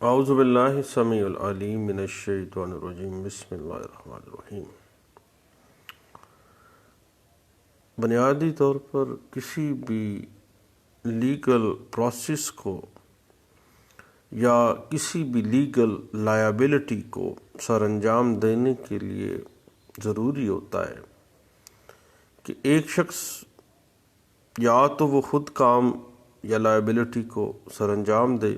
اعوذ باللہ السمیع العلیم من الشیطان الرجیم بسم اللہ الرحمن الرحیم۔ بنیادی طور پر کسی بھی لیگل پروسیس کو یا کسی بھی لیگل لائبلٹی کو سر انجام دینے کے لیے ضروری ہوتا ہے کہ ایک شخص یا تو وہ خود کام یا لائبلٹی کو سر انجام دے،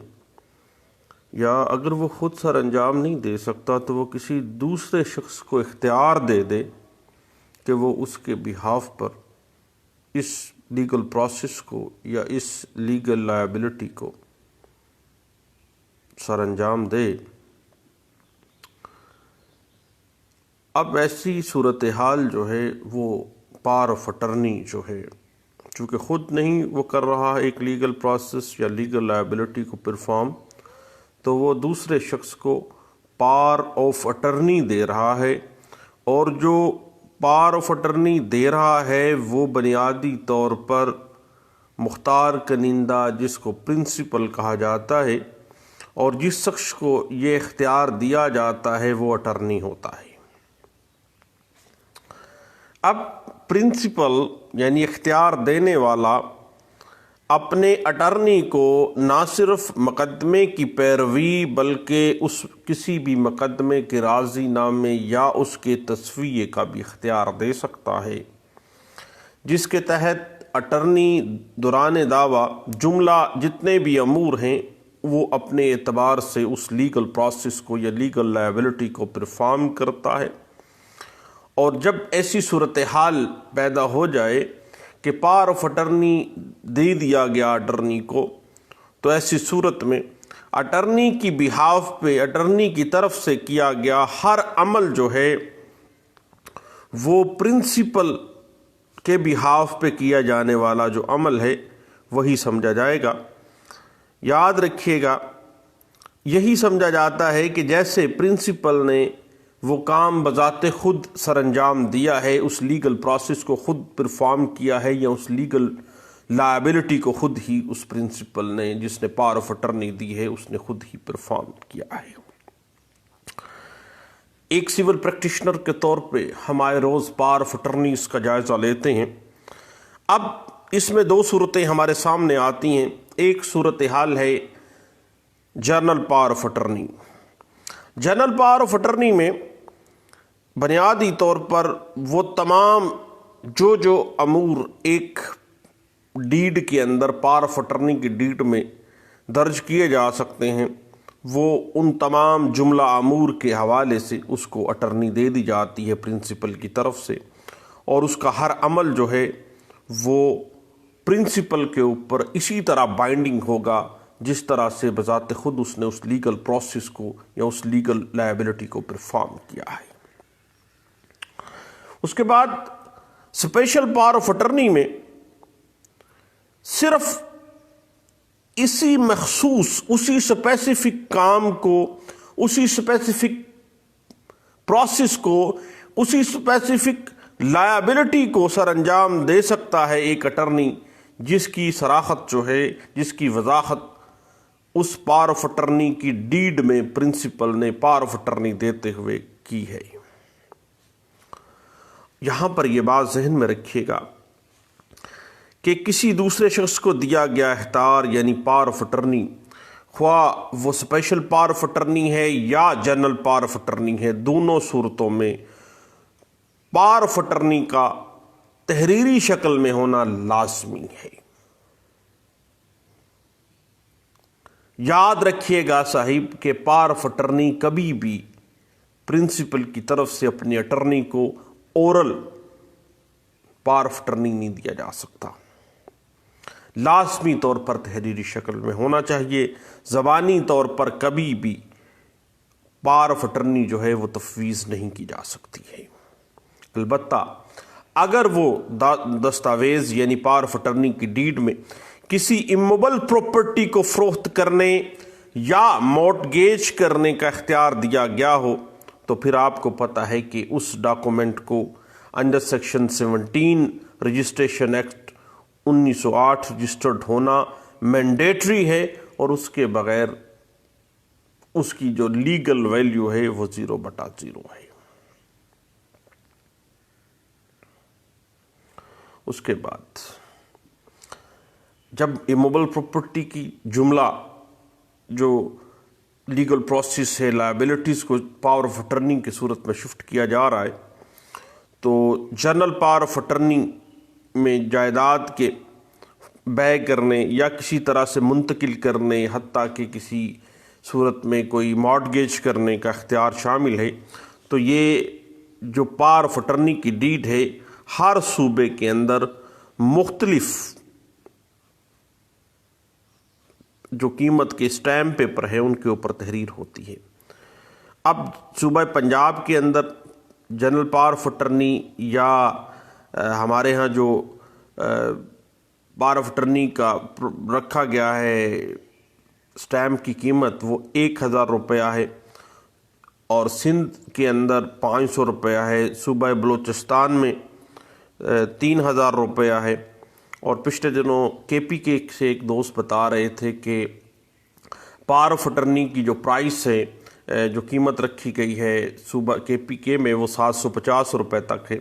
یا اگر وہ خود سر انجام نہیں دے سکتا تو وہ کسی دوسرے شخص کو اختیار دے دے کہ وہ اس کے بہاف پر اس لیگل پروسیس کو یا اس لیگل لائبلٹی کو سر انجام دے۔ اب ایسی صورتحال جو ہے وہ پاور آف اٹرنی جو ہے، چونکہ خود نہیں وہ کر رہا ایک لیگل پروسیس یا لیگل لائبلٹی کو پرفارم، تو وہ دوسرے شخص کو پاور آف اٹرنی دے رہا ہے، اور جو پاور آف اٹرنی دے رہا ہے وہ بنیادی طور پر مختار کنندہ، جس کو پرنسپل کہا جاتا ہے، اور جس شخص کو یہ اختیار دیا جاتا ہے وہ اٹرنی ہوتا ہے۔ اب پرنسپل یعنی اختیار دینے والا اپنے اٹرنی کو نہ صرف مقدمے کی پیروی بلکہ اس کسی بھی مقدمے کے راضی نامے یا اس کے تصفیے کا بھی اختیار دے سکتا ہے، جس کے تحت اٹرنی دوران دعویٰ جملہ جتنے بھی امور ہیں وہ اپنے اعتبار سے اس لیگل پروسیس کو یا لیگل لائبلٹی کو پرفارم کرتا ہے۔ اور جب ایسی صورتحال پیدا ہو جائے کہ پاور آف اٹرنی دے دیا گیا اٹرنی کو، تو ایسی صورت میں اٹرنی کی بہاف پہ اٹرنی کی طرف سے کیا گیا ہر عمل جو ہے وہ پرنسپل کے بہاف پہ کیا جانے والا جو عمل ہے وہی سمجھا جائے گا۔ یاد رکھیے گا، یہی سمجھا جاتا ہے کہ جیسے پرنسپل نے وہ کام بذات خود سر انجام دیا ہے، اس لیگل پروسیس کو خود پرفارم کیا ہے، یا اس لیگل لائبلٹی کو خود ہی اس پرنسپل نے جس نے پاور آف اٹرنی دی ہے اس نے خود ہی پرفارم کیا ہے۔ ایک سول پریکٹیشنر کے طور پہ ہم آئے روز پاور آف اٹرنیز کا جائزہ لیتے ہیں۔ اب اس میں دو صورتیں ہمارے سامنے آتی ہیں۔ ایک صورتحال ہے general power of attorney. General power of attorney میں بنیادی طور پر وہ تمام جو امور ایک ڈیڈ کے اندر پاور آف اٹرنی کی ڈیڈ میں درج کیے جا سکتے ہیں، وہ ان تمام جملہ امور کے حوالے سے اس کو اٹرنی دے دی جاتی ہے پرنسپل کی طرف سے، اور اس کا ہر عمل جو ہے وہ پرنسپل کے اوپر اسی طرح بائنڈنگ ہوگا جس طرح سے بذات خود اس نے اس لیگل پروسیس کو یا اس لیگل لائبلٹی کو پرفارم کیا ہے۔ اس کے بعد اسپیشل پاور آف اٹرنی میں صرف اسی مخصوص اسی اسپیسیفک کام کو، اسی اسپیسیفک پروسیس کو، اسی اسپیسیفک لائبلٹی کو سر انجام دے سکتا ہے ایک اٹرنی، جس کی صراحت جو ہے، جس کی وضاحت اس پاور آف اٹرنی کی ڈیڈ میں پرنسپل نے پاور آف اٹرنی دیتے ہوئے کی ہے۔ یہاں پر یہ بات ذہن میں رکھیے گا کہ کسی دوسرے شخص کو دیا گیا اختیار یعنی پاور آف اٹرنی، خواہ وہ اسپیشل پاور آف اٹرنی ہے یا جنرل پاور آف اٹرنی ہے، دونوں صورتوں میں پاور آف اٹرنی کا تحریری شکل میں ہونا لازمی ہے۔ یاد رکھیے گا صاحب کہ پاور آف اٹرنی کبھی بھی پرنسپل کی طرف سے اپنی اٹرنی کو اورل پاور آف اٹرنی نہیں دیا جا سکتا، لازمی طور پر تحریری شکل میں ہونا چاہیے۔ زبانی طور پر کبھی بھی پاور آف اٹرنی جو ہے وہ تفویض نہیں کی جا سکتی ہے۔ البتہ اگر وہ دستاویز یعنی پاور آف اٹرنی کی ڈیڈ میں کسی اموبل پراپرٹی کو فروخت کرنے یا مورٹگیج کرنے کا اختیار دیا گیا ہو، تو پھر آپ کو پتہ ہے کہ اس ڈاکومنٹ کو under section 17 registration act 1908 registered ہونا مینڈیٹری ہے، اور اس کے بغیر اس کی جو لیگل ویلیو ہے وہ 0/0 ہے۔ اس کے بعد جب ایموبل پراپرٹی کی جملہ جو لیگل پروسیس ہے، لائبلٹیز کو پاور آف اٹرنی کی صورت میں شفٹ کیا جا رہا ہے، تو جنرل پاور آف اٹرنی میں جائیداد کے بیع کرنے یا کسی طرح سے منتقل کرنے، حتیٰ کہ کسی صورت میں کوئی مارٹگیج کرنے کا اختیار شامل ہے۔ تو یہ جو پاور آف اٹرنی کی ڈیڈ ہے، ہر صوبے کے اندر مختلف جو قیمت کے اسٹیمپ پیپر ہیں ان کے اوپر تحریر ہوتی ہے۔ اب صوبہ پنجاب کے اندر جنرل پاور آف اٹرنی یا ہمارے ہاں جو پاور آف اٹرنی کا رکھا گیا ہے اسٹیمپ کی قیمت، وہ 1000 روپیہ ہے، اور سندھ کے اندر 500 روپیہ ہے، صوبہ بلوچستان میں 3000 روپیہ ہے۔ اور پچھلے دنوں کے پی کے سے ایک دوست بتا رہے تھے کہ پاور آف اٹرنی کی جو پرائس ہے، جو قیمت رکھی گئی ہے صوبہ کے پی کے میں، وہ 750 روپے تک ہے،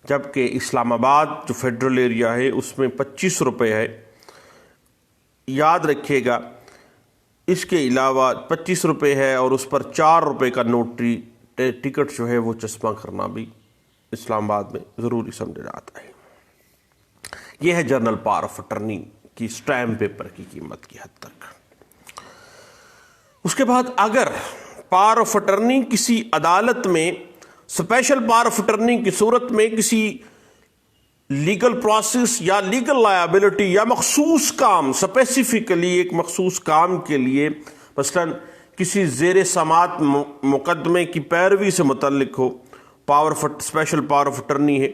جبکہ اسلام آباد جو فیڈرل ایریا ہے اس میں 25 روپے ہے۔ یاد رکھیے گا اس کے علاوہ 25 روپے ہے، اور اس پر 4 روپے کا نوٹری ٹکٹ جو ہے وہ چسپاں کرنا بھی اسلام آباد میں ضروری سمجھا جاتا ہے۔ یہ ہے جنرل پاور آف اٹرنی کی اسٹیمپ پیپر کی قیمت کی حد تک۔ اس کے بعد اگر پاور آف اٹرنی کسی عدالت میں اسپیشل پاور آف اٹرنی کی صورت میں کسی لیگل پروسیس یا لیگل لائبلٹی یا مخصوص کام، اسپیسیفکلی ایک مخصوص کام کے لیے، مثلا کسی زیر سماعت مقدمے کی پیروی سے متعلق ہو، اسپیشل پاور آف اٹرنی ہے،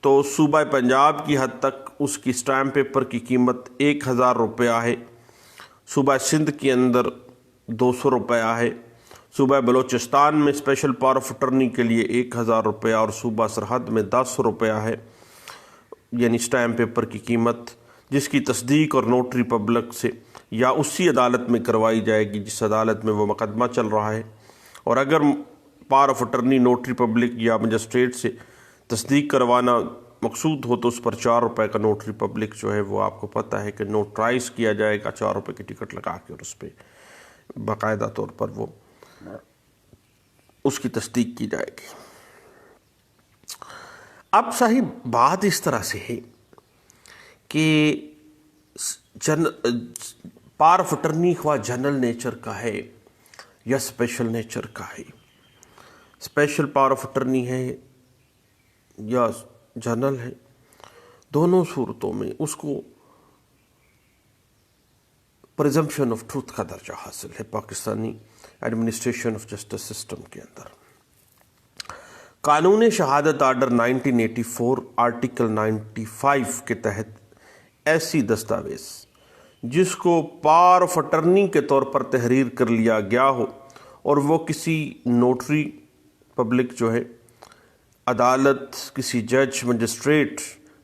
تو صوبہ پنجاب کی حد تک اس کی اسٹیمپ پیپر کی قیمت 1000 روپیہ ہے، صوبہ سندھ کے اندر 200 روپیہ ہے، صوبہ بلوچستان میں اسپیشل پاور آف اٹرنی کے لیے 1000 روپیہ، اور صوبہ سرحد میں 10 روپیہ ہے، یعنی اسٹیمپ پیپر کی قیمت، جس کی تصدیق اور نوٹری پبلک سے یا اسی عدالت میں کروائی جائے گی جس عدالت میں وہ مقدمہ چل رہا ہے۔ اور اگر power of attorney notary public یا مجسٹریٹ سے تصدیق کروانا مقصود ہو تو اس پر 4 روپے کا نوٹری پبلک جو ہے وہ آپ کو پتہ ہے کہ نوٹرائز کیا جائے گا 4 روپے کی ٹکٹ لگا کے، اور اس پہ باقاعدہ طور پر وہ اس کی تصدیق کی جائے گی۔ اب صحیح بات اس طرح سے ہے کہ پاور آف اٹرنی خواہ جنرل نیچر کا ہے یا اسپیشل نیچر کا ہے، اسپیشل پاور آف اٹرنی ہے یا جنرل ہے، دونوں صورتوں میں اس کو پریزمپشن آف ٹروتھ کا درجہ حاصل ہے Pakistani administration of justice system کے اندر۔ قانون شہادت آرڈر 1984 آرٹیکل 95 کے تحت ایسی دستاویز جس کو پاور آف اٹرنی کے طور پر تحریر کر لیا گیا ہو، اور وہ کسی نوٹری پبلک جو ہے، عدالت، کسی جج، مجسٹریٹ،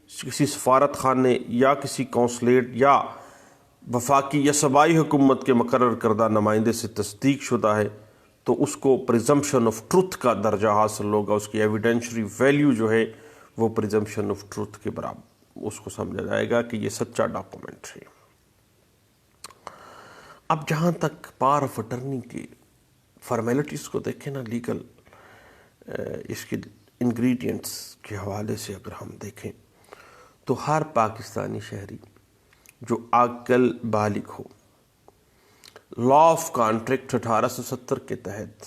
کسی سفارت خانے یا کسی کونسلیٹ یا وفاقی یا صوبائی حکومت کے مقرر کردہ نمائندے سے تصدیق شدہ ہے، تو اس کو پریزمپشن آف ٹروتھ کا درجہ حاصل ہوگا، اس کی ایویڈینشری ویلیو جو ہے وہ پریزمپشن آف ٹروتھ کے برابر اس کو سمجھا جائے گا کہ یہ سچا ڈاکومنٹ ہے۔ اب جہاں تک پاور آف اٹرنی کی فارمیلٹیز کو دیکھیں نا، لیگل اس کے انگریڈینٹس کے حوالے سے اگر ہم دیکھیں تو ہر پاکستانی شہری جو عاقل بالغ ہو، لا آف کانٹریکٹ 1870 کے تحت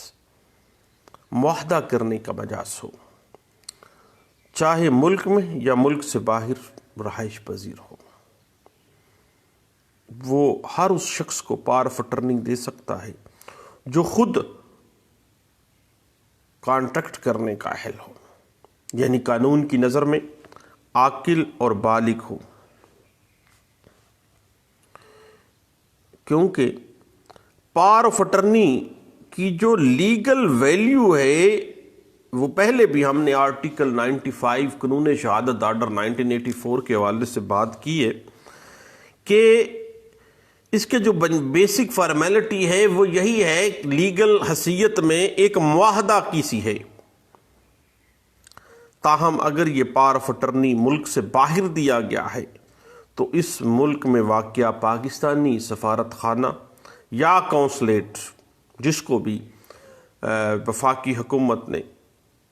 معاہدہ کرنے کا مجاز ہو، چاہے ملک میں یا ملک سے باہر رہائش پذیر ہو، وہ ہر اس شخص کو پاور آف اٹرنی دے سکتا ہے جو خود کانٹریکٹ کرنے کا اہل ہو، یعنی قانون کی نظر میں عاقل اور بالغ ہو، کیونکہ پاور آف اٹرنی کی جو لیگل ویلیو ہے وہ پہلے بھی ہم نے آرٹیکل 95 قانون شہادت آرڈر 1984 کے حوالے سے بات کی ہے کہ اس کے جو بیسک فارمیلٹی ہے وہ یہی ہے، لیگل حیثیت میں ایک معاہدہ کی سی ہے، تاہم اگر یہ پاور آف اٹرنی ملک سے باہر دیا گیا ہے تو اس ملک میں واقع پاکستانی سفارت خانہ یا کونسلیٹ، جس کو بھی وفاقی حکومت نے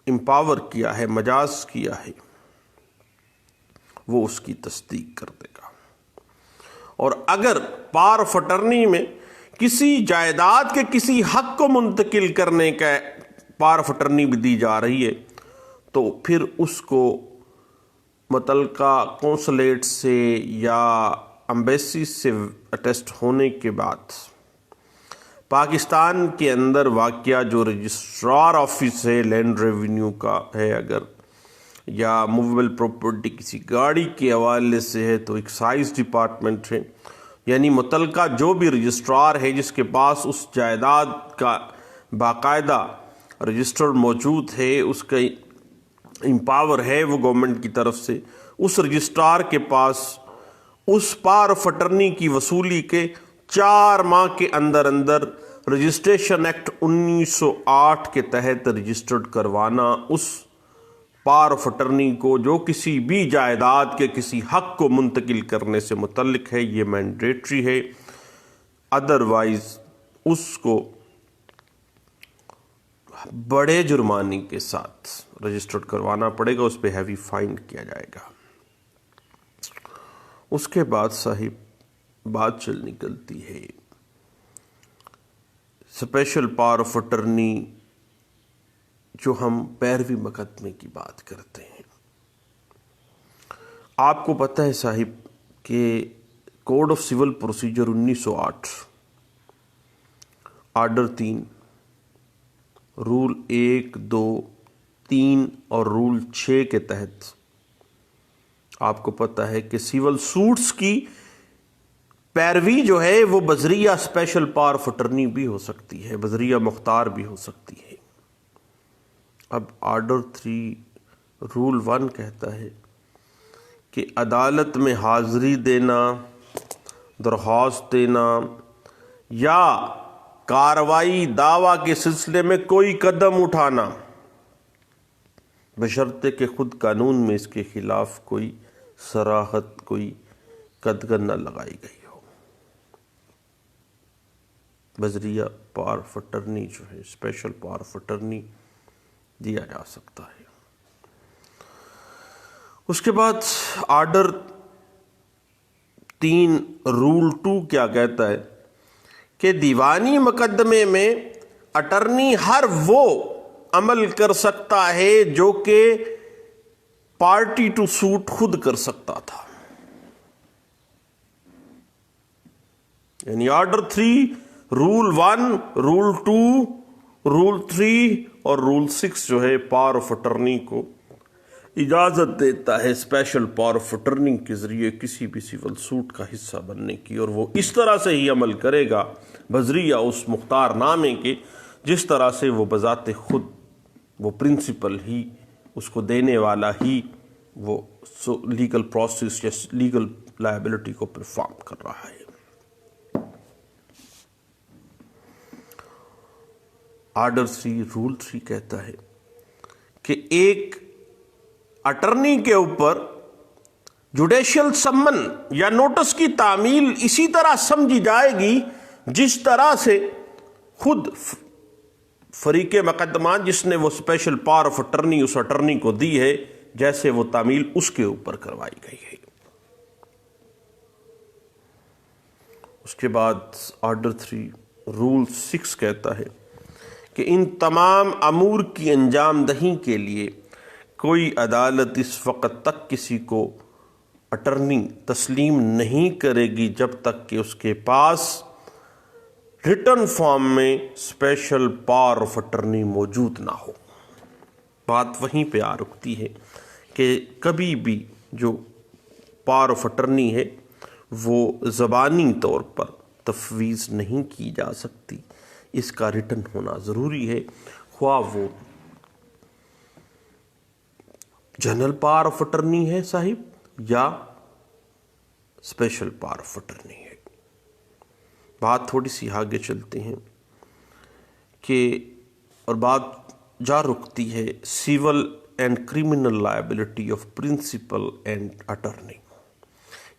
امپاور کیا ہے، مجاز کیا ہے، وہ اس کی تصدیق کر دے گا۔ اور اگر پاور آف اٹرنی میں کسی جائیداد کے کسی حق کو منتقل کرنے کا پاور آف اٹرنی بھی دی جا رہی ہے تو پھر اس کو متعلقہ کونسلیٹ سے یا امبیسی سے اٹیسٹ ہونے کے بعد پاکستان کے اندر واقع جو رجسٹرار آفس ہے لینڈ ریونیو کا ہے اگر، یا موویبل پراپرٹی کسی گاڑی کے حوالے سے ہے تو ایکسائز ڈپارٹمنٹ ہے، یعنی متعلقہ جو بھی رجسٹرار ہے جس کے پاس اس جائیداد کا باقاعدہ رجسٹر موجود ہے، اس کا امپاور ہے وہ گورنمنٹ کی طرف سے، اس رجسٹرار کے پاس اس پاور آف اٹرنی کی وصولی کے 4 ماہ کے اندر رجسٹریشن ایکٹ 1908 کے تحت رجسٹرڈ کروانا اس پاور آف اٹرنی کو جو کسی بھی جائیداد کے کسی حق کو منتقل کرنے سے متعلق ہے، یہ مینڈیٹری ہے، ادروائز اس کو بڑے جرمانے کے ساتھ رجسٹرڈ کروانا پڑے گا، اس پہ ہیوی فائن کیا جائے گا۔ اس کے بعد صاحب بات چل نکلتی ہے اسپیشل پاور آف اٹرنی، جو ہم پیروی مقدمے کی بات کرتے ہیں۔ آپ کو پتہ ہے صاحب کہ code of civil procedure 1908 order 3 rule 1، 2، 3 اور رول 6 کے تحت آپ کو پتہ ہے کہ سیول سوٹس کی پیروی جو ہے وہ بذریعہ اسپیشل پاور آف اٹرنی بھی ہو سکتی ہے، بذریعہ مختار بھی ہو سکتی ہے۔ اب آرڈر 3 رول 1 کہتا ہے کہ عدالت میں حاضری دینا، درخواست دینا یا کارروائی دعویٰ کے سلسلے میں کوئی قدم اٹھانا بشرطے کہ خود قانون میں اس کے خلاف کوئی صراحت، کوئی قدغن نہ لگائی گئی ہو، بذریعہ پاور آف اٹرنی جو ہے اسپیشل پاور آف اٹرنی دیا جا سکتا ہے۔ اس کے بعد آرڈر 3 رول 2 کیا کہتا ہے کہ دیوانی مقدمے میں اٹرنی ہر وہ عمل کر سکتا ہے جو کہ پارٹی ٹو سوٹ خود کر سکتا تھا، یعنی آرڈر 3 رول 1، رول 2، رول 3 اور رول 6 جو ہے پاور آف اٹرنی کو اجازت دیتا ہے اسپیشل پاور آف اٹرنی کے ذریعے کسی بھی سول سوٹ کا حصہ بننے کی، اور وہ اس طرح سے ہی عمل کرے گا بذریعہ اس مختار نامے کے جس طرح سے وہ بذات خود وہ پرنسپل ہی اس کو دینے والا ہی وہ لیگل پروسیس یا لیگل لائبلٹی کو پرفارم کر رہا ہے۔ آرڈر 3 رول 3 کہتا ہے کہ ایک اٹرنی کے اوپر جوڈیشل سمن یا نوٹس کی تعمیل اسی طرح سمجھی جائے گی جس طرح سے خود فریق مقدمات جس نے وہ اسپیشل پاور آف اٹرنی اس اٹرنی کو دی ہے، جیسے وہ تعمیل اس کے اوپر کروائی گئی ہے۔ اس کے بعد آرڈر 3 رول 6 کہتا ہے کہ ان تمام امور کی انجام دہی کے لیے کوئی عدالت اس وقت تک کسی کو اٹرنی تسلیم نہیں کرے گی جب تک کہ اس کے پاس ریٹن فارم میں اسپیشل پاور آف اٹرنی موجود نہ ہو۔ بات وہیں پہ آ رکتی ہے کہ کبھی بھی جو پاور آف اٹرنی ہے وہ زبانی طور پر تفویض نہیں کی جا سکتی، اس کا ریٹن ہونا ضروری ہے، خواہ وہ جنرل پاور آف اٹرنی ہے صاحب یا اسپیشل پاور آف اٹرنی ہے۔ بات تھوڑی سی آگے چلتے ہیں کہ اور بات جا رکتی ہے civil and criminal liability of principle and attorney,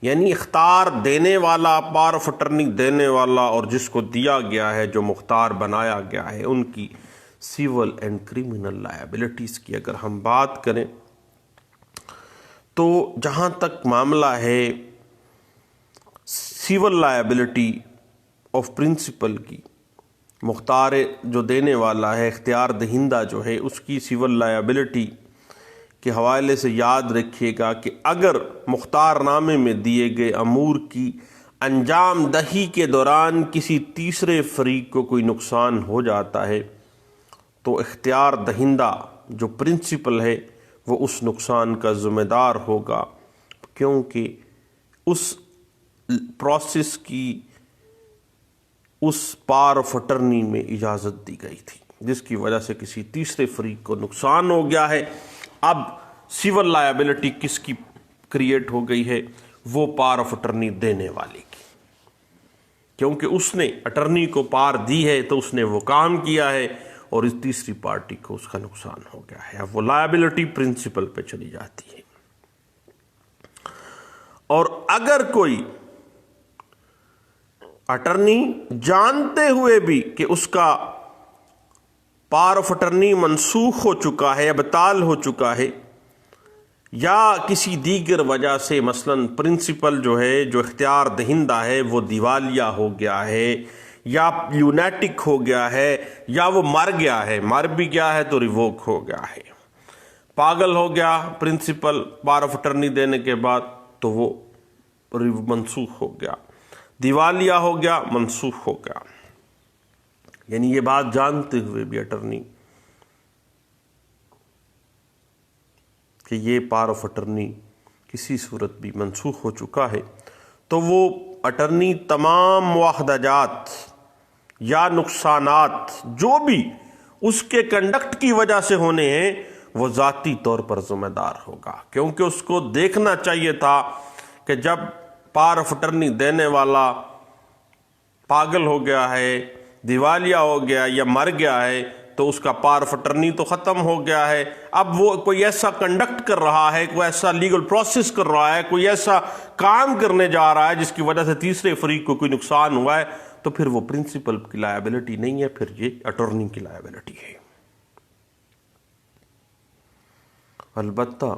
یعنی اختیار دینے والا، پاور آف اٹرنی دینے والا اور جس کو دیا گیا ہے، جو مختار بنایا گیا ہے، ان کی سول اینڈ کریمنل لائبلٹیز کی اگر ہم بات کریں تو جہاں تک معاملہ ہے سول لائبلٹی آف پرنسپل کی، مختار جو دینے والا ہے، اختیار دہندہ جو ہے، اس کی سول لائبلٹی کے حوالے سے یاد رکھیے گا کہ اگر مختار نامے میں دیے گئے امور کی انجام دہی کے دوران کسی تیسرے فریق کو کوئی نقصان ہو جاتا ہے تو اختیار دہندہ جو پرنسپل ہے وہ اس نقصان کا ذمہ دار ہوگا، کیونکہ اس پروسیس کی اس پاور آف اٹرنی میں اجازت دی گئی تھی، جس کی وجہ سے کسی تیسرے فریق کو نقصان ہو گیا ہے۔ اب سول لائبلٹی کس کی کریٹ ہو گئی ہے؟ وہ پاور آف اٹرنی دینے والے کی، کیونکہ اس نے اٹرنی کو پار دی ہے تو اس نے وہ کام کیا ہے اور اس تیسری پارٹی کو اس کا نقصان ہو گیا ہے، اب وہ لائبلٹی پرنسپل پہ چلی جاتی ہے۔ اور اگر کوئی اٹرنی جانتے ہوئے بھی کہ اس کا پاور آف اٹرنی منسوخ ہو چکا ہے، ابطال ہو چکا ہے، یا کسی دیگر وجہ سے مثلاً پرنسپل جو ہے، جو اختیار دہندہ ہے، وہ دیوالیہ ہو گیا ہے یا یونیٹک ہو گیا ہے یا وہ مر گیا ہے، مر بھی گیا ہے تو ریووک ہو گیا ہے، پاگل ہو گیا پرنسپل پاور آف اٹرنی دینے کے بعد تو وہ منسوخ ہو گیا، دیوالیہ ہو گیا، منسوخ ہو گیا۔ یعنی یہ بات جانتے ہوئے بھی اٹرنی کہ یہ پاور آف اٹرنی کسی صورت بھی منسوخ ہو چکا ہے تو وہ اٹرنی تمام معاہدہ جات یا نقصانات جو بھی اس کے کنڈکٹ کی وجہ سے ہونے ہیں وہ ذاتی طور پر ذمہ دار ہوگا، کیونکہ اس کو دیکھنا چاہیے تھا کہ جب پاور آف اٹرنی دینے والا پاگل ہو گیا ہے، دیوالیہ ہو گیا یا مر گیا ہے تو اس کا پاور آف اٹرنی تو ختم ہو گیا ہے، اب وہ کوئی ایسا کنڈکٹ کر رہا ہے، کوئی ایسا لیگل پروسیس کر رہا ہے، کوئی ایسا کام کرنے جا رہا ہے جس کی وجہ سے تیسرے فریق کو کوئی نقصان ہوا ہے تو پھر وہ پرنسپل کی لائبلٹی نہیں ہے، پھر یہ اٹارنی کی لائبلٹی ہے۔ البتہ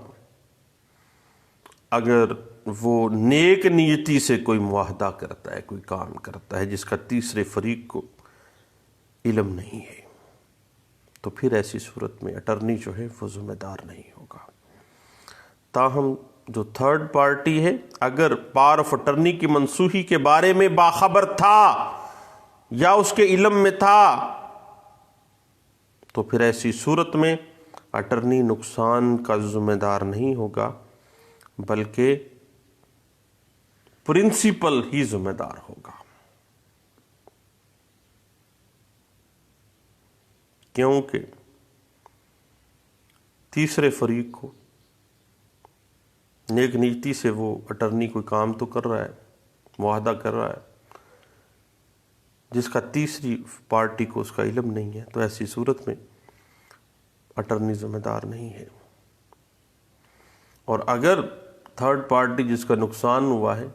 اگر وہ نیک نیتی سے کوئی معاہدہ کرتا ہے، کوئی کام کرتا ہے جس کا تیسرے فریق کو علم نہیں ہے تو پھر ایسی صورت میں اٹرنی جو ہے وہ ذمہ دار نہیں ہوگا۔ تاہم جو تھرڈ پارٹی ہے اگر پاور آف اٹرنی کی منسوخی کے بارے میں باخبر تھا یا اس کے علم میں تھا تو پھر ایسی صورت میں اٹرنی نقصان کا ذمہ دار نہیں ہوگا بلکہ پرنسپل ہی ذمہ دار ہوگا، کیونکہ تیسرے فریق کو نیک نیتی سے وہ اٹرنی کوئی کام تو کر رہا ہے، معاہدہ کر رہا ہے جس کا تیسری پارٹی کو اس کا علم نہیں ہے، تو ایسی صورت میں اٹرنی ذمہ دار نہیں ہے۔ اور اگر تھرڈ پارٹی جس کا نقصان ہوا ہے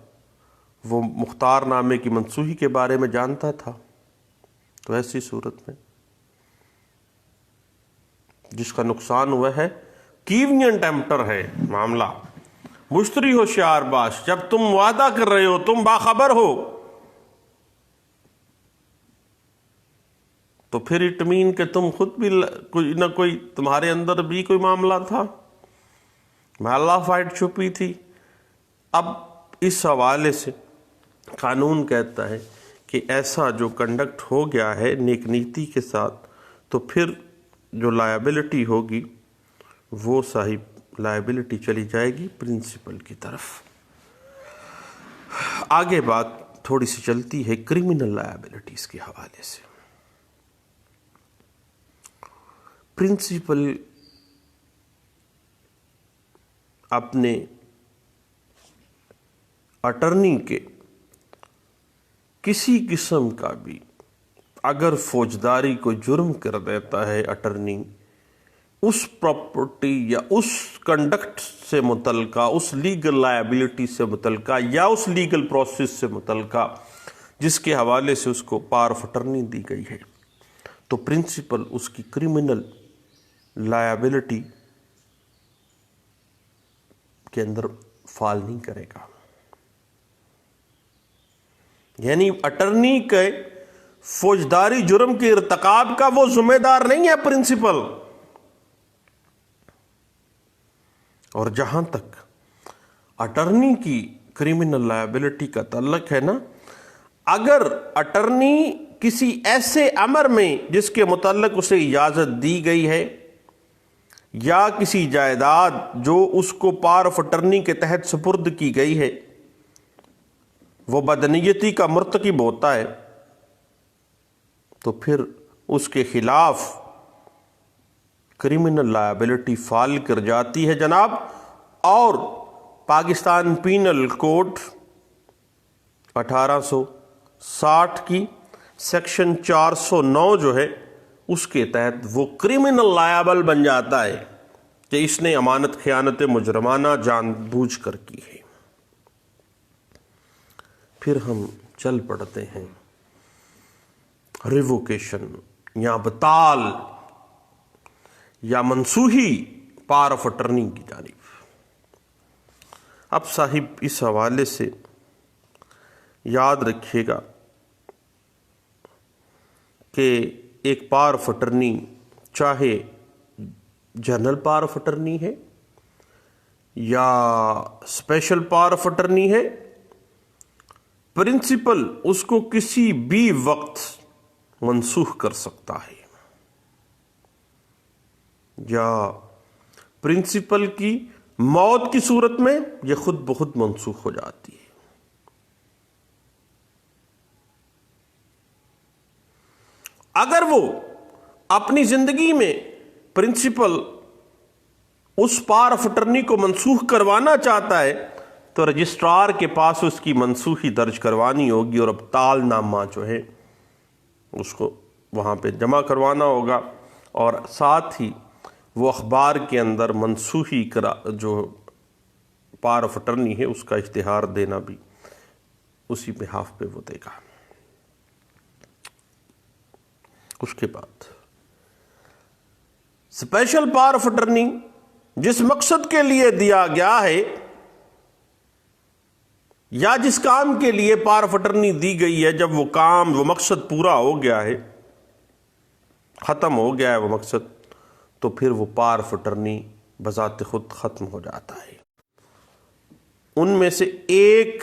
وہ مختار نامے کی منسوخی کے بارے میں جانتا تھا تو ایسی صورت میں جس کا نقصان ہوا ہے کیونینٹ ایمپٹر ہے معاملہ، مشتری ہوشیار باش، جب تم وعدہ کر رہے ہو، تم باخبر ہو تو پھر اٹ مین کہ تم خود بھی کوئی نہ کوئی تمہارے اندر بھی کوئی معاملہ تھا، محلہ فائٹ چھپی تھی۔ اب اس حوالے سے قانون کہتا ہے کہ ایسا جو کنڈکٹ ہو گیا ہے نیک نیتی کے ساتھ تو پھر جو لائبلٹی ہوگی وہ صاحب لائبلٹی چلی جائے گی پرنسپل کی طرف۔ آگے بات تھوڑی سی چلتی ہے کرمنل لائبلٹیز کے حوالے سے۔ پرنسپل اپنے اٹرنی کے کسی قسم کا بھی اگر فوجداری کو جرم کر دیتا ہے اٹرنی، اس پراپرٹی یا اس کنڈکٹ سے متعلقہ، اس لیگل لائبلٹی سے متعلقہ یا اس لیگل پروسیس سے متعلقہ جس کے حوالے سے اس کو پاور آف اٹرنی دی گئی ہے، تو پرنسپل اس کی کرمنل لائبلٹی کے اندر فال نہیں کرے گا۔ یعنی اٹرنی کے فوجداری جرم کے ارتکاب کا وہ ذمہ دار نہیں ہے پرنسپل۔ اور جہاں تک اٹرنی کی کرمنل لائبلٹی کا تعلق ہے نا، اگر اٹرنی کسی ایسے امر میں جس کے متعلق اسے اجازت دی گئی ہے یا کسی جائیداد جو اس کو پاور آف اٹرنی کے تحت سپرد کی گئی ہے، وہ بدنیتی کا مرتکب ہوتا ہے، تو پھر اس کے خلاف کرمنل لائبلٹی فال کر جاتی ہے جناب۔ اور پاکستان پینل کوڈ 1860 کی سیکشن 409 جو ہے، اس کے تحت وہ کرمنل لائبل بن جاتا ہے کہ اس نے امانت خیانت مجرمانہ جان بوجھ کر کی ہے۔ پھر ہم چل پڑتے ہیں ریووکیشن یا ابطال یا منسوخی پاور آف اٹرنی کی جانب۔ اب صاحب اس حوالے سے یاد رکھیے گا کہ ایک پاور آف اٹرنی چاہے جنرل پاور آف اٹرنی ہے یا اسپیشل پاور آف اٹرنی ہے، پرنسپل اس کو کسی بھی وقت منسوخ کر سکتا ہے، یا پرنسپل کی موت کی صورت میں یہ خود بخود منسوخ ہو جاتی ہے۔ اگر وہ اپنی زندگی میں پرنسپل اس پاور آف اٹرنی کو منسوخ کروانا چاہتا ہے تو رجسٹرار کے پاس اس کی منسوخی درج کروانی ہوگی اور ابطال نامہ جو ہے اس کو وہاں پہ جمع کروانا ہوگا، اور ساتھ ہی وہ اخبار کے اندر منسوخی جو پاور آف اٹرنی ہے اس کا اشتہار دینا بھی اسی بحاف پہ وہ دے گا۔ اس کے بعد اسپیشل پاور آف اٹرنی جس مقصد کے لیے دیا گیا ہے یا جس کام کے لیے پاور آف اٹرنی دی گئی ہے، جب وہ کام وہ مقصد پورا ہو گیا ہے، ختم ہو گیا ہے وہ مقصد، تو پھر وہ پاور آف اٹرنی بذات خود ختم ہو جاتا ہے۔ ان میں سے ایک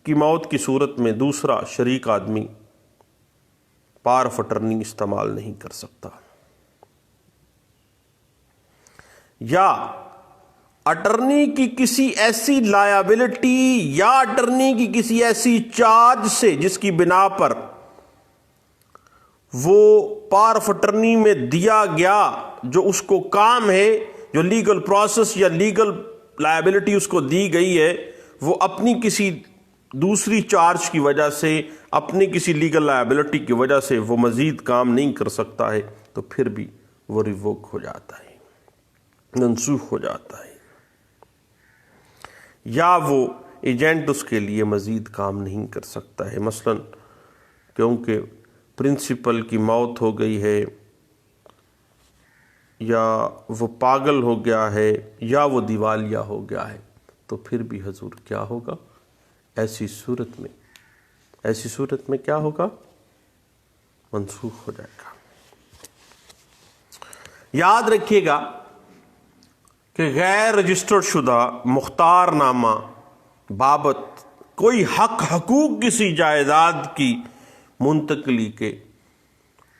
کی موت کی صورت میں دوسرا شریک آدمی پاور آف اٹرنی استعمال نہیں کر سکتا، یا اٹرنی کی کسی ایسی لائبلٹی یا اٹرنی کی کسی ایسی چارج سے جس کی بنا پر وہ پاور آف اٹرنی میں دیا گیا جو اس کو کام ہے، جو لیگل پروسیس یا لیگل لائبلٹی اس کو دی گئی ہے، وہ اپنی کسی دوسری چارج کی وجہ سے، اپنی کسی لیگل لائبلٹی کی وجہ سے وہ مزید کام نہیں کر سکتا ہے، تو پھر بھی وہ ریووک ہو جاتا ہے، منسوخ ہو جاتا ہے، یا وہ ایجنٹ اس کے لیے مزید کام نہیں کر سکتا ہے، مثلا کیونکہ پرنسپل کی موت ہو گئی ہے، یا وہ پاگل ہو گیا ہے، یا وہ دیوالیہ ہو گیا ہے، تو پھر بھی حضور کیا ہوگا؟ ایسی صورت میں کیا ہوگا؟ منسوخ ہو جائے گا۔ یاد رکھیے گا کہ غیر رجسٹرڈ شدہ مختار نامہ بابت کوئی حقوق کسی جائیداد کی منتقلی کے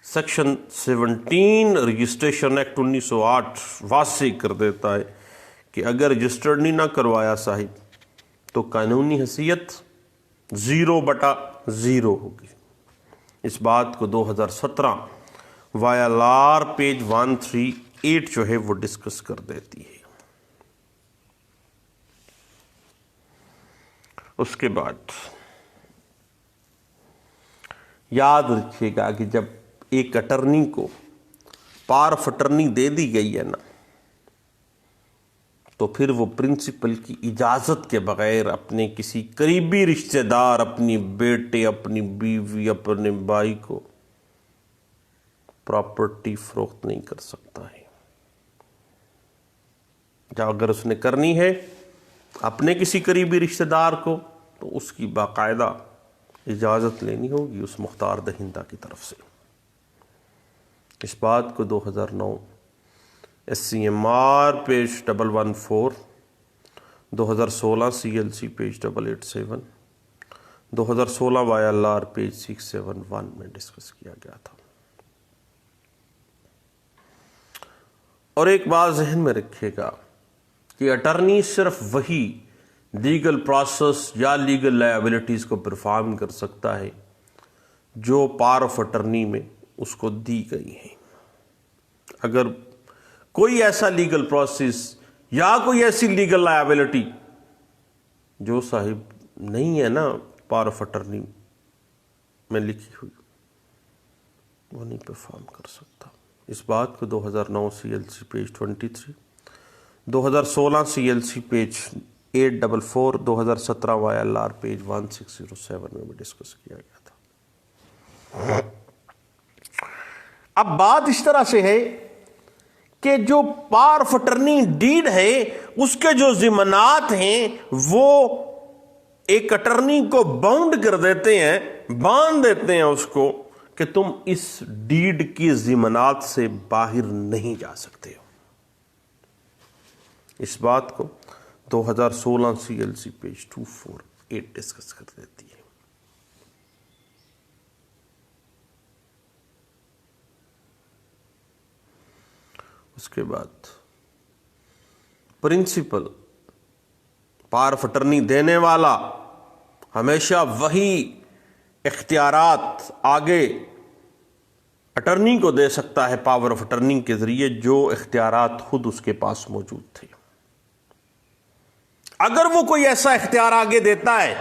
سیکشن 17 رجسٹریشن ایکٹ 1908 واضح کر دیتا ہے کہ اگر رجسٹرڈ نہیں نہ کروایا صاحب تو قانونی حیثیت 0/0 ہوگی۔ اس بات کو 2017 وائلار پیج 138 جو ہے وہ ڈسکس کر دیتی ہے۔ اس کے بعد یاد رکھیے گا کہ جب ایک اٹرنی کو پاور آف اٹرنی دے دی گئی ہے نا، تو پھر وہ پرنسپل کی اجازت کے بغیر اپنے کسی قریبی رشتہ دار، اپنی بیٹے، اپنی بیوی، اپنے بھائی کو پراپرٹی فروخت نہیں کر سکتا ہے۔ جب اگر اس نے کرنی ہے اپنے کسی قریبی رشتہ دار کو، تو اس کی باقاعدہ اجازت لینی ہوگی اس مختار دہندہ کی طرف سے۔ اس بات کو 2009 SCMR page 114، 2016 CLC page 887، 2016 YLR page 671 میں ڈسکس کیا گیا تھا۔ اور ایک بات ذہن میں رکھیے گا کہ اٹرنی صرف وہی لیگل پروسیس یا لیگل لائبلٹیز کو پرفارم کر سکتا ہے جو پاور آف اٹرنی میں اس کو دی گئی ہیں۔ اگر کوئی ایسا لیگل پروسیس یا کوئی ایسی لیگل لائبلٹی جو صاحب نہیں ہے نا پاور آف اٹرنی میں لکھی ہوئی، وہ نہیں پرفارم کر سکتا۔ اس بات کو 2009 CLC page 23، 2016 CLC page 844، 2017 YLR page 1607 میں بھی ڈسکس کیا گیا تھا۔ اب بات اس طرح سے ہے کہ جو پاور آف اٹرنی ڈیڈ ہے اس کے جو ضمانات ہیں وہ ایک اٹرنی کو باؤنڈ کر دیتے ہیں، باندھ دیتے ہیں اس کو کہ تم اس ڈیڈ کی ضمانات سے باہر نہیں جا سکتے ہو۔ اس بات کو 2016 CLC پیج 248 ڈسکس کر دیتی ہے۔ اس کے بعد پرنسپل پاور آف اٹرنی دینے والا ہمیشہ وہی اختیارات آگے اٹرنی کو دے سکتا ہے پاور آف اٹرنی کے ذریعے جو اختیارات خود اس کے پاس موجود تھے۔ اگر وہ کوئی ایسا اختیار آگے دیتا ہے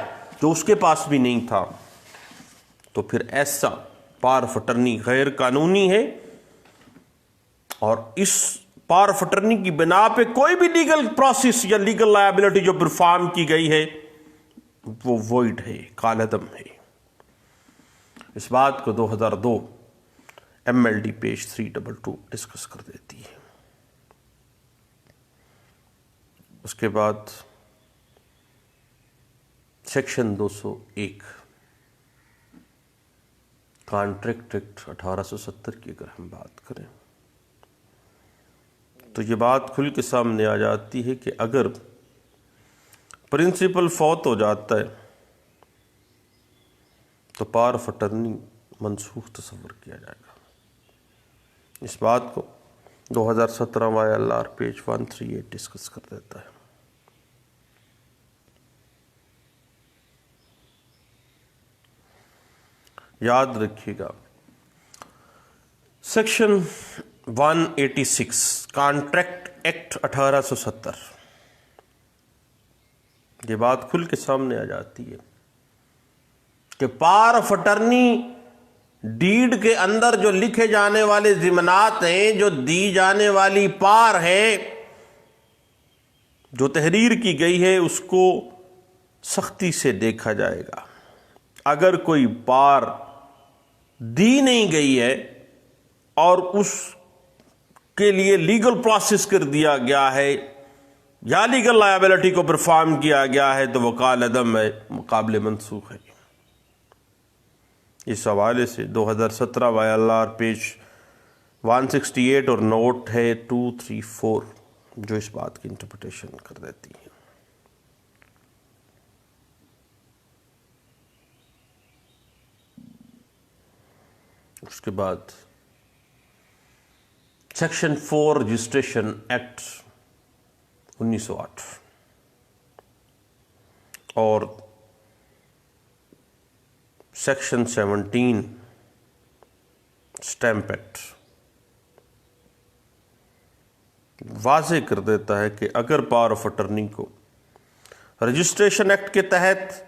جو اس کے پاس بھی نہیں تھا، تو پھر ایسا پاور آف اٹرنی غیر قانونی ہے، اور اس پاور آف اٹرنی کی بنا پہ کوئی بھی لیگل پروسیس یا لیگل لائبلٹی جو پرفارم کی گئی ہے وہ وائڈ ہے، کالعدم ہے۔ اس بات کو 2002 MLD پیج 322 ڈسکس کر دیتی ہے۔ اس کے بعد سیکشن 201 کانٹریکٹ ایکٹ 1870 کی اگر ہم بات کریں تو یہ بات کھل کے سامنے آ جاتی ہے کہ اگر پرنسپل فوت ہو جاتا ہے تو پاور آف اٹرنی منسوخ تصور کیا جائے گا۔ اس بات کو 2017 YLR پیج 138 ڈسکس کر دیتا ہے۔ یاد رکھیے گا سیکشن 186 کانٹریکٹ ایکٹ 1870، یہ بات کھل کے سامنے آ جاتی ہے کہ پاور آف اٹرنی ڈیڈ کے اندر جو لکھے جانے والے ضمانات ہیں، جو دی جانے والی پار ہے، جو تحریر کی گئی ہے، اس کو سختی سے دیکھا جائے گا۔ اگر کوئی پار دی نہیں گئی ہے اور اس کے لیے لیگل پروسیس کر دیا گیا ہے یا لیگل لائبلٹی کو پرفارم کیا گیا ہے تو وہ کالعدم ہے، قابل منسوخ ہے۔ اس حوالے سے 2017 YLR پیج 168 اور نوٹ ہے 234 جو اس بات کی انٹرپریٹیشن کر دیتی ہے۔ اس کے بعد سیکشن 4 رجسٹریشن ایکٹ 1908 اور سیکشن 17 اسٹیمپ ایکٹ واضح کر دیتا ہے کہ اگر پاور آف اٹرنی کو رجسٹریشن ایکٹ کے تحت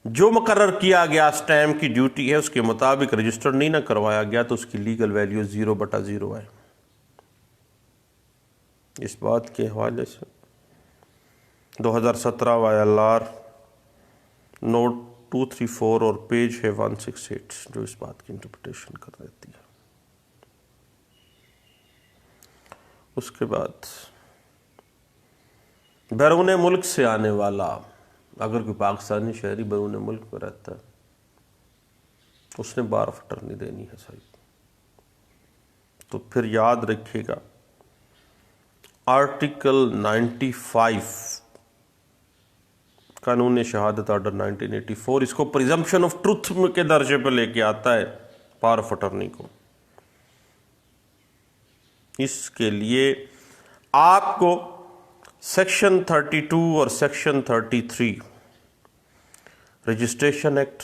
جو مقرر کیا گیا سٹیمپ کی ڈیوٹی ہے اس کے مطابق رجسٹر نہیں نہ کروایا گیا تو اس کی لیگل ویلیو 0/0 ہے۔ اس بات کے حوالے سے 2017 YLR نوٹ 234 اور پیج ہے 168 جو اس بات کی انٹرپریٹیشن کر دیتی ہے۔ اس کے بعد بیرون ملک سے آنے والا اگر کوئی پاکستانی شہری بیرون ملک میں رہتا ہے اس نے بار آف اٹرنی دینی ہے صحیح، تو پھر یاد رکھیے گا آرٹیکل 95 قانون شہادت آرڈر 1984 اس کو پریزمپشن آف ٹروتھ کے درجے پہ لے کے آتا ہے پاور آف اٹرنی کو۔ اس کے لیے آپ کو سیکشن 32 اور سیکشن 33 رجسٹریشن ایکٹ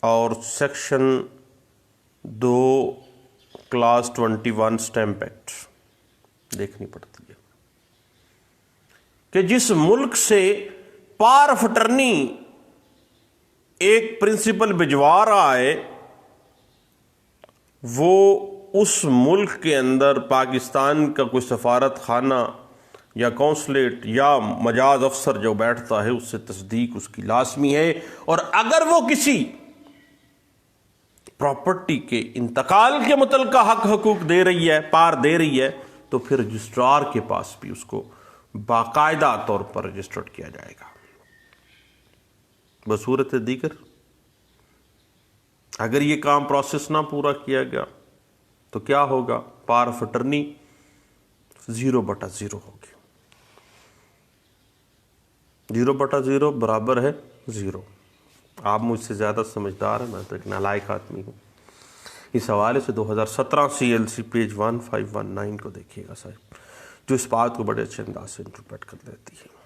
اور سیکشن 2 کلاس 21 سٹیمپ ایکٹ دیکھنی پڑتی ہے کہ جس ملک سے پاور آف اٹرنی ایک پرنسپل بھجوا رہا ہے وہ اس ملک کے اندر پاکستان کا کوئی سفارت خانہ یا کونسلیٹ یا مجاز افسر جو بیٹھتا ہے اس سے تصدیق اس کی لازمی ہے، اور اگر وہ کسی پراپرٹی کے انتقال کے متعلقہ حق حقوق دے رہی ہے، پار دے رہی ہے، تو پھر رجسٹرار کے پاس بھی اس کو باقاعدہ طور پر رجسٹرڈ کیا جائے گا۔ بصورت دیگر اگر یہ کام پروسیس نہ پورا کیا گیا تو کیا ہوگا؟ پاور آف اٹرنی 0/0 ہوگی۔ 0/0 برابر ہے 0۔ آپ مجھ سے زیادہ سمجھدار ہیں، میں تو ایک نالائق آدمی ہوں۔ اس حوالے سے 2017 CLC پیج 1519 کو دیکھیے گا صاحب، جو اس بات کو بڑے اچھے انداز سے انٹرپریٹ کر دیتی ہے۔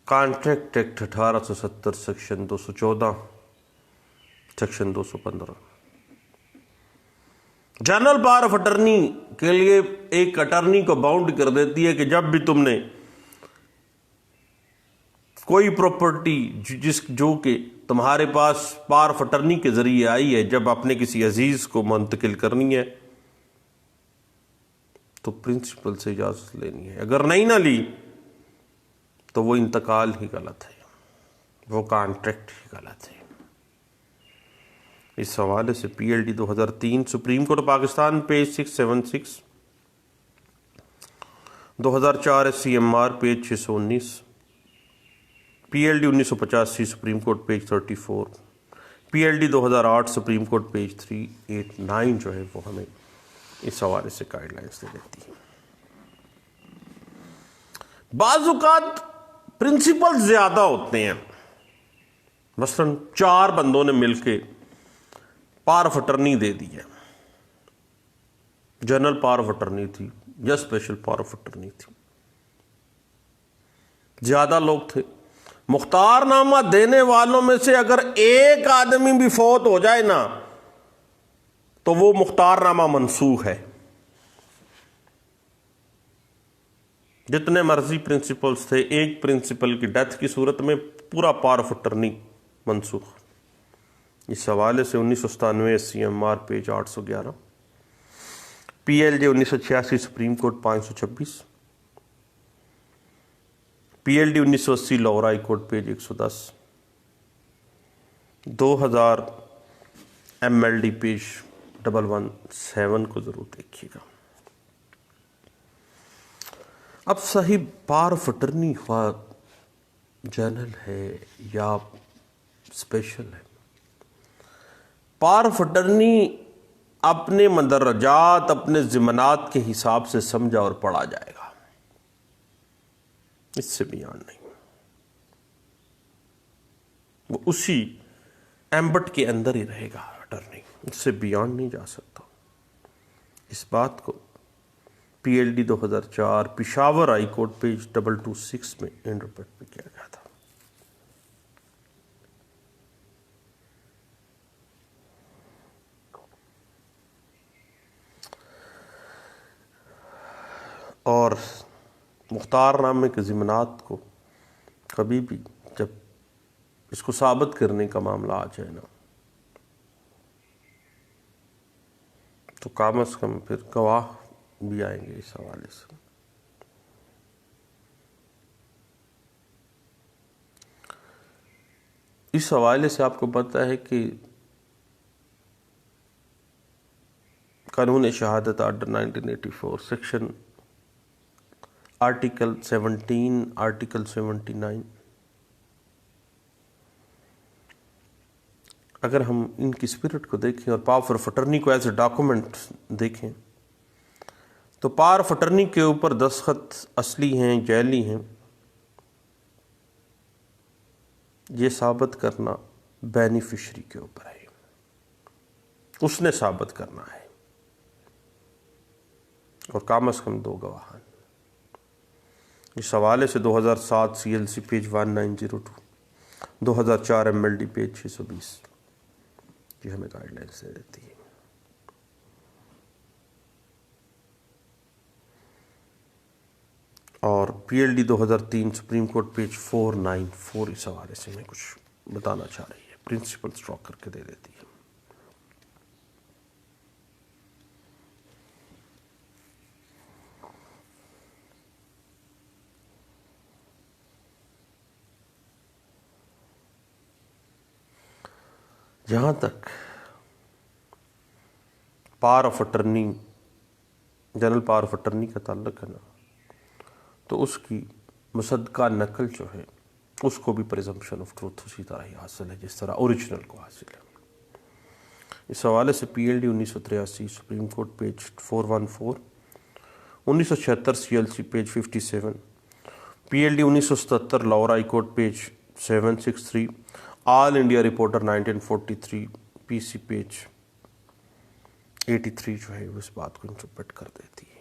Contract act 1870 section 214 section 215 general power of attorney کے لیے ایک اٹرنی کو باؤنڈ کر دیتی ہے کہ جب بھی تم نے کوئی پراپرٹی جو کہ تمہارے پاس پاور آف اٹرنی کے ذریعے آئی ہے، جب اپنے کسی عزیز کو منتقل کرنی ہے تو پرنسپل سے اجازت لینی ہے، اگر نہیں نہ لی تو وہ انتقال ہی غلط ہے، وہ کانٹریکٹ ہی غلط ہے۔ اس حوالے سے PLD 2003 supreme court Pakistan page 676، 2004 CMR page 619، PLD 1985 supreme court page 34، PLD 2008 supreme court page 389 جو ہے وہ ہمیں اس حوالے سے گائیڈ لائنس دے دیتی ہے۔ بعض اوقات پرنسپل زیادہ ہوتے ہیں، مثلا 4 بندوں نے مل کے پاور آف اٹرنی دے دی ہے، جنرل پاور آف اٹرنی تھی یا اسپیشل پاور آف اٹرنی تھی، زیادہ لوگ تھے۔ مختار نامہ دینے والوں میں سے اگر ایک آدمی بھی فوت ہو جائے نا تو وہ مختار نامہ منسوخ ہے۔ جتنے مرضی پرنسپلز تھے، ایک پرنسپل کی ڈیتھ کی صورت میں پورا پاور آف اٹرنی منسوخ۔ اس حوالے سے 1997 CMR page 811، PLD 1986 supreme court 526، PLD 1980 Lahore high court page 110، 2000 MLD page 117 کو ضرور دیکھیے گا۔ اب صاحب پاور آف اٹرنی خواہ جنرل ہے یا اسپیشل ہے، پاور آف اٹرنی اپنے مندرجات، اپنے ضمانات کے حساب سے سمجھا اور پڑھا جائے گا، اس سے بیان نہیں، وہ اسی ایمبٹ کے اندر ہی رہے گا اٹرنی، اس سے بیان نہیں جا سکتا۔ اس بات کو PLD 2004 Peshawar high court page 226 میں انٹرپریٹ بھی کیا گیا تھا۔ مختار نامے کے ضمنات کو کبھی بھی جب اس کو ثابت کرنے کا معاملہ آ جائے نا، تو کم از کم پھر گواہ بھی آئیں گے اس حوالے سے۔ اس حوالے سے آپ کو پتہ ہے کہ قانون شہادت آرڈر 1984 سیکشن آرٹیکل 17 آرٹیکل 79، اگر ہم ان کی اسپرٹ کو دیکھیں اور پاور آف اٹرنی کو ایز اے ڈاکومنٹ دیکھیں تو پاور آف اٹرنی کے اوپر دستخط اصلی ہیں جعلی ہیں، یہ ثابت کرنا بینیفیشری کے اوپر ہے، اس نے ثابت کرنا ہے، اور کم از کم 2 گواہان۔ اس حوالے سے 2007 CLC پیج 1902، 2004 MLD پیج 620 یہ ہمیں گائیڈ لائنس دے دیتی ہے۔ اور PLD 2003 سپریم کورٹ پیج 494 اس حوالے سے میں کچھ بتانا چاہ رہی ہے، پرنسپل اسٹراک کر کے دے دیتی ہے۔ جہاں تک power of attorney, general power of attorney کا تعلق ہے نا، تو اس کی مصدقہ نقل جو ہے اس کو بھی پریزمپشن آف ٹروتھ اسی طرح ہی حاصل ہے جس طرح اوریجنل کو حاصل ہے۔ اس حوالے سے PLD 1983 supreme court page 414، 1976 CLC page 57، PLD 1977 Lahore high court page 763، آل انڈیا رپورٹر 1943 PC پیج 83 جو ہے اس بات کو انٹرپریٹ کر دیتی ہے۔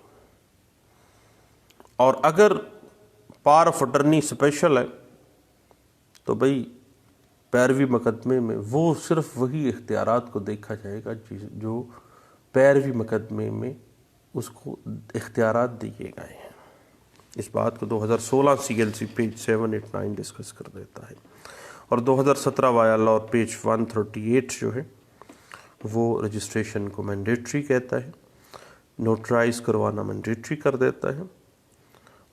اور اگر پاور آف اٹرنی اسپیشل ہے تو بھئی پیروی مقدمے میں وہ صرف وہی اختیارات کو دیکھا جائے گا جو پیروی مقدمے میں اس کو اختیارات دیے گئے ہیں۔ اس بات کو 2016 CLC پیج 789 ڈسکس کر دیتا ہے، اور 2017 وایا لا پیج 138 جو ہے وہ رجسٹریشن کو مینڈیٹری کہتا ہے، نوٹرائز کروانا مینڈیٹری کر دیتا ہے،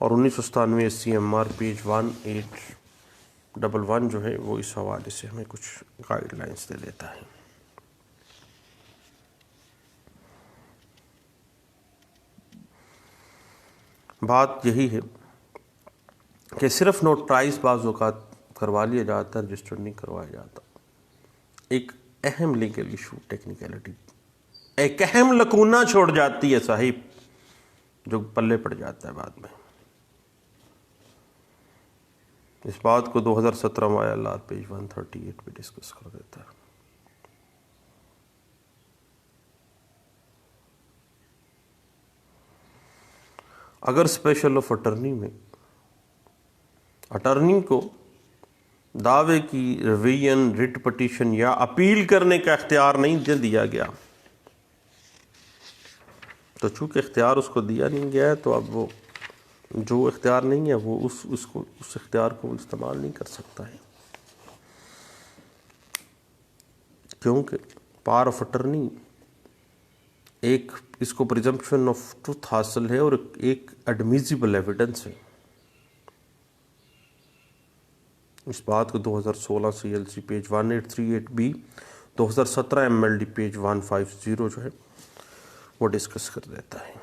اور 1997 SCMR پیج 1811 جو ہے وہ اس حوالے سے ہمیں کچھ گائیڈ لائنس دے دیتا ہے۔ بات یہی ہے کہ صرف نوٹرائز بعض اوقات کروا لیا جاتا ہے، رجسٹر نہیں کروایا جاتا۔ ایک اہم لیگل ایشو، ٹیکنیکلٹی، ایک اہم لکونہ چھوڑ جاتی ہے صاحب، جو پلے پڑ جاتا ہے بعد میں۔ اس بات کو 2017 وایا لا پیج 138 پہ ڈسکس کر دیتا ہے۔ اگر اسپیشل آف اٹرنی میں اٹرنی کو دعوے کی ریویژن، ریٹ پٹیشن یا اپیل کرنے کا اختیار نہیں دیا گیا، تو چونکہ اختیار اس کو دیا نہیں گیا ہے تو اب وہ جو اختیار نہیں ہے وہ اس اختیار کو استعمال نہیں کر سکتا ہے، کیونکہ پاور آف اٹرنی ایک اس کو پریزمپشن آف ٹروتھ حاصل ہے اور ایک ایڈمیزیبل ایویڈنس ہے۔ اس بات کو 2016 CLC page 1838B، 2017 MLD page 150 جو ہے وہ ڈسکس کر دیتا ہے۔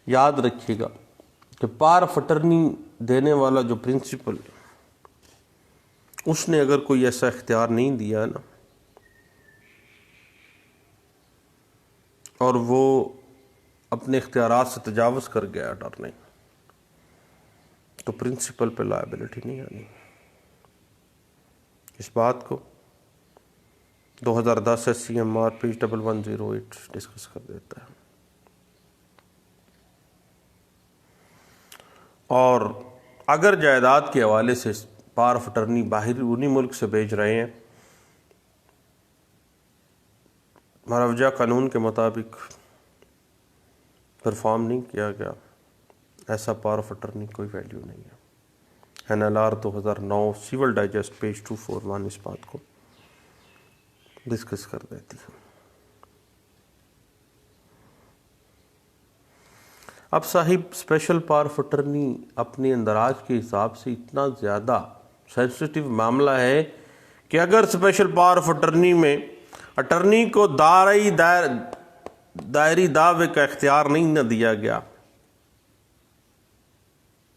یاد رکھیے گا کہ پاور آف اٹرنی دینے والا جو پرنسپل اس نے اگر کوئی ایسا اختیار نہیں دیا نا، اور وہ اپنے اختیارات سے تجاوز کر گیا اٹارنی تو پرنسپل پہ لائبلٹی نہیں آنی. اس بات کو 2010 SCMR پیج 1108 ڈسکس کر دیتا ہے. اور اگر جائیداد کے حوالے سے پاور آف اٹرنی باہر انہی ملک سے بھیج رہے ہیں، مروجہ قانون کے مطابق پرفارم نہیں کیا گیا، ایسا پاور آف اٹرنی کوئی ویلیو نہیں ہے. NLR 2009 سول ڈائجسٹ پیج 241 اس بات کو ڈسکس کر دیتی ہے. اب صاحب اسپیشل پاور آف اٹرنی اپنے اندراج کے حساب سے اتنا زیادہ سینسٹیو معاملہ ہے کہ اگر اسپیشل پاور آف اٹرنی میں اٹرنی کو دائری دعوے کا اختیار نہیں نہ دیا گیا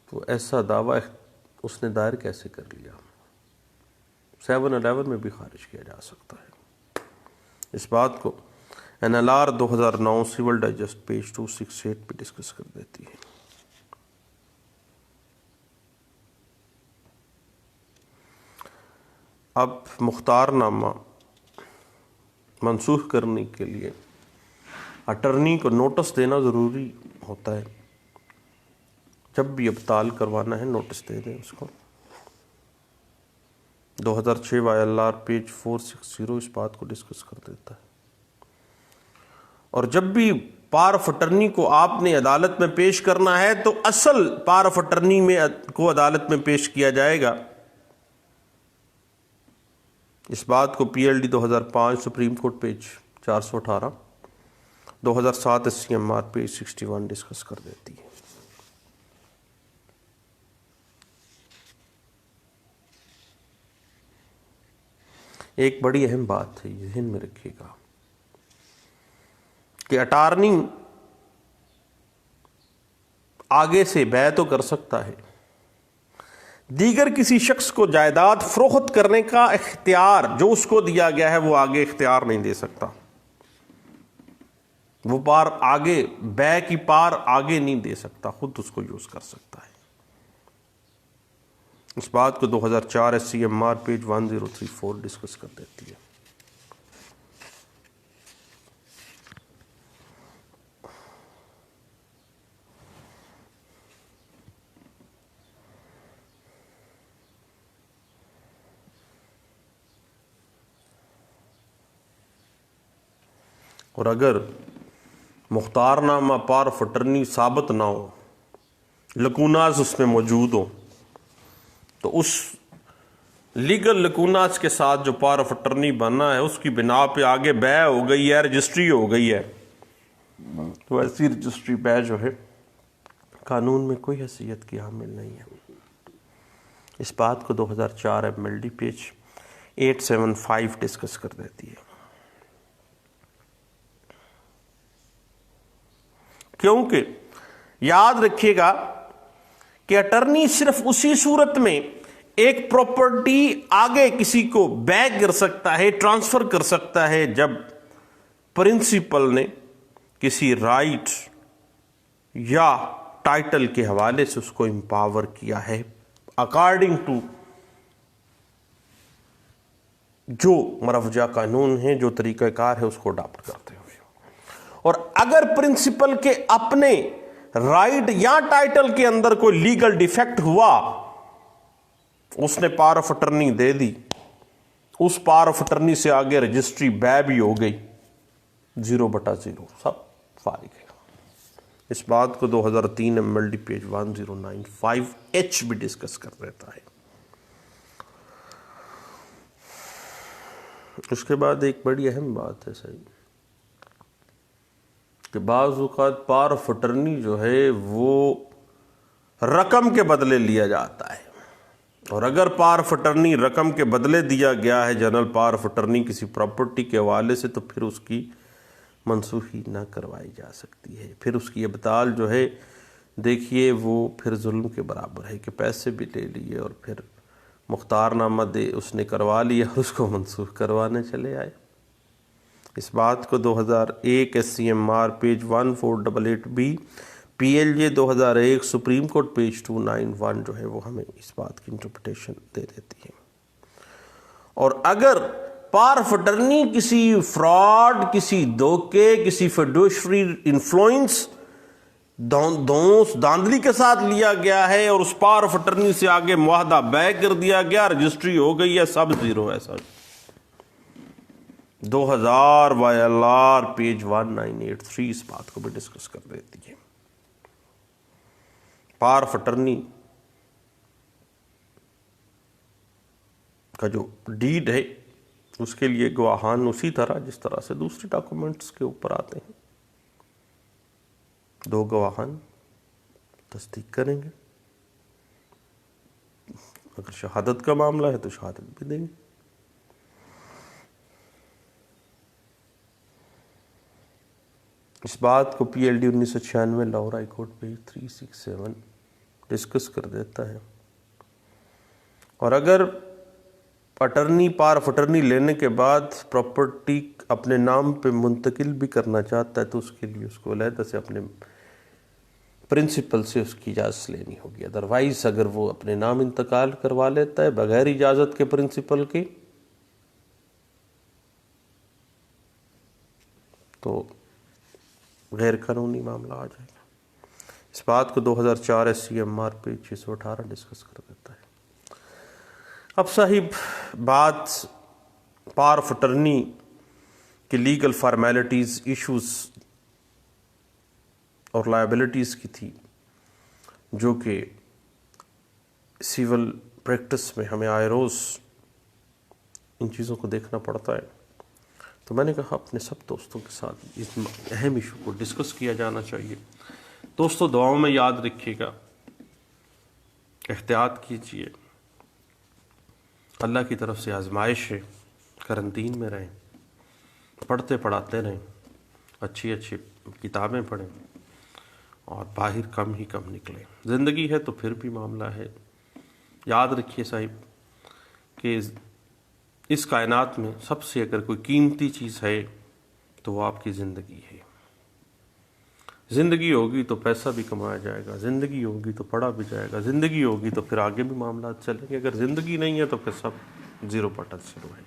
تو ایسا دعویٰ اس نے دائر کیسے کر لیا؟ 711 میں بھی خارج کیا جا سکتا ہے. اس بات کو NLR 2009 سول ڈائجسٹ پیج 268 پہ ڈسکس کر دیتی ہے. اب مختار نامہ منسوخ کرنے کے لیے اٹرنی کو نوٹس دینا ضروری ہوتا ہے. جب بھی ابطال کروانا ہے نوٹس دے دیں اس کو. 2006 YLR پیج 460 اس بات کو ڈسکس کر دیتا ہے. اور جب بھی پاور آف اٹرنی کو آپ نے عدالت میں پیش کرنا ہے تو اصل پاور آف اٹرنی میں کو عدالت میں پیش کیا جائے گا. اس بات کو PLD 2005 supreme court page 418، 2007 SCMR page 61 discuss کر دیتی ہے. ایک بڑی اہم بات ہے، یہ ذہن میں رکھیے گا کہ اٹارنی آگے سے بیع تو کر سکتا ہے، دیگر کسی شخص کو جائیداد فروخت کرنے کا اختیار جو اس کو دیا گیا ہے وہ آگے اختیار نہیں دے سکتا. وہ پار آگے بیع کی پار آگے نہیں دے سکتا، خود اس کو یوز کر سکتا ہے. اس بات کو 2004 SCMR پیج 1034 ڈسکس کر دیتی ہے. اور اگر مختار نامہ پاور آف اٹرنی ثابت نہ ہو، لکوناز اس میں موجود ہو، تو اس لیگل لکوناز کے ساتھ جو پاور آف اٹرنی بننا ہے اس کی بنا پہ آگے بیع ہو گئی ہے، رجسٹری ہو گئی ہے، تو ایسی رجسٹری بیع جو ہے قانون میں کوئی حیثیت کی حامل نہیں ہے. اس بات کو 2004 MLD پیج 875 ڈسکس کر دیتی ہے. کیونکہ یاد رکھیے گا کہ اٹرنی صرف اسی صورت میں ایک پراپرٹی آگے کسی کو بیع کر سکتا ہے، ٹرانسفر کر سکتا ہے، جب پرنسپل نے کسی رائٹ یا ٹائٹل کے حوالے سے اس کو امپاور کیا ہے اکارڈنگ ٹو جو مروجہ قانون ہے، جو طریقہ کار ہے اس کو اڈاپٹ کرتے ہوئے. اور اگر پرنسپل کے اپنے رائٹ یا ٹائٹل کے اندر کوئی لیگل ڈیفیکٹ ہوا، اس نے پاور آف اٹرنی دے دی، اس پاور آف اٹرنی سے آگے رجسٹری بیع بھی ہو گئی، 0/0 سب فارغ ہے. اس بات کو 2003 MLD پیج 1095H بھی ڈسکس کر دیتا ہے. اس کے بعد ایک بڑی اہم بات ہے صحیح کہ بعض اوقات پاور آف اٹرنی جو ہے وہ رقم کے بدلے لیا جاتا ہے، اور اگر پاور آف اٹرنی رقم کے بدلے دیا گیا ہے جنرل پاور آف اٹرنی کسی پراپرٹی کے حوالے سے، تو پھر اس کی منسوخی نہ کروائی جا سکتی ہے. پھر اس کی ابطال جو ہے دیکھیے وہ پھر ظلم کے برابر ہے کہ پیسے بھی لے لیے اور پھر مختار نامہ دے اس نے کروا لیا اور اس کو منسوخ کروانے چلے آئے. اس بات کو 2001 SCMR page 1488B، PLJ 2001 supreme court page 291 جو ہے وہ ہمیں اس بات کی انٹرپریٹیشن دے دیتی ہے۔ اور اگر پار فٹرنی کسی فراڈ، کسی دھوکے، کسی فیڈوشری انفلوئنس، دھاندلی کے ساتھ لیا گیا ہے اور اس پار فٹرنی سے آگے معاہدہ بے کر دیا گیا، رجسٹری ہو گئی ہے، سب زیرو ہے سر۔ 2000 YLR پیج 1983 اس بات کو بھی ڈسکس کر دیتی ہے۔ پار فٹرنی کا جو ڈیڈ ہے اس کے لیے گواہان اسی طرح جس طرح سے دوسرے ڈاکومنٹس کے اوپر آتے ہیں، 2 گواہان تصدیق کریں گے، اگر شہادت کا معاملہ ہے تو شہادت بھی دیں گے۔ اس بات کو PLD 1996 Lahore high court page 367 discuss کر دیتا ہے۔ اور اگر اٹرنی پار آف اٹرنی لینے کے بعد پراپرٹی اپنے نام پہ منتقل بھی کرنا چاہتا ہے تو اس کے لیے اس کو علیحدہ سے اپنے پرنسپل سے اس کی اجازت لینی ہوگی، ادروائز اگر وہ اپنے نام انتقال کروا لیتا ہے بغیر اجازت کے پرنسپل کی تو غیر قانونی معاملہ آ جائے گا۔ اس بات کو 2004 SCMR پیج 618 ڈسکس کر دیتا ہے۔ اب صاحب بات پار آف اٹرنی کی لیگل فارمیلٹیز، ایشوز اور لائبلٹیز کی تھی، جو کہ سیول پریکٹس میں ہمیں آئے روز ان چیزوں کو دیکھنا پڑتا ہے۔ تو میں نے کہا اپنے سب دوستوں کے ساتھ اس اہم ایشو کو ڈسکس کیا جانا چاہیے۔ دوستوں دعاؤں میں یاد رکھیے گا، احتیاط کیجیے، اللہ کی طرف سے آزمائش ہے، کرنٹین میں رہیں، پڑھتے پڑھاتے رہیں، اچھی اچھی کتابیں پڑھیں اور باہر کم ہی کم نکلیں۔ زندگی ہے تو پھر بھی معاملہ ہے۔ یاد رکھیے صاحب کہ اس کائنات میں سب سے اگر کوئی قیمتی چیز ہے تو وہ آپ کی زندگی ہے۔ زندگی ہوگی تو پیسہ بھی کمایا جائے گا، زندگی ہوگی تو پڑھا بھی جائے گا، زندگی ہوگی تو پھر آگے بھی معاملات چلیں گے۔ اگر زندگی نہیں ہے تو پھر سب زیرو پر ٹچ شروع ہے۔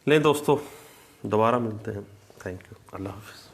لیں دوستو، دوبارہ ملتے ہیں۔ تھینک یو، اللہ حافظ۔